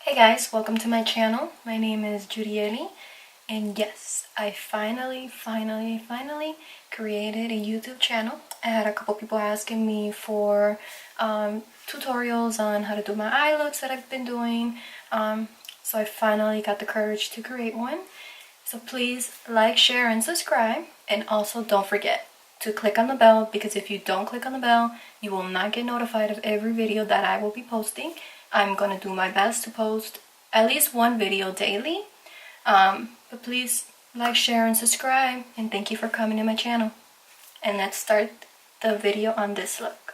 Hey guys, welcome to my channel. My name is Judieli, and yes, I finally created a YouTube channel. I had a couple people asking me for tutorials on how to do my eye looks that I've been doing, so I finally got the courage to create one. So please like, share, and subscribe, and also don't forget to click on the bell, because if you don't click on the bell, you will not get notified of every video that I will be posting. I'm gonna do my best to post at least one video daily, but please like, share, and subscribe, and thank you for coming to my channel. And let's start the video on this look.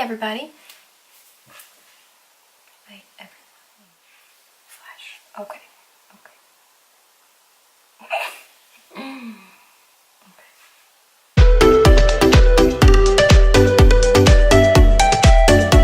everybody. Hi, everyone. Flash. Okay.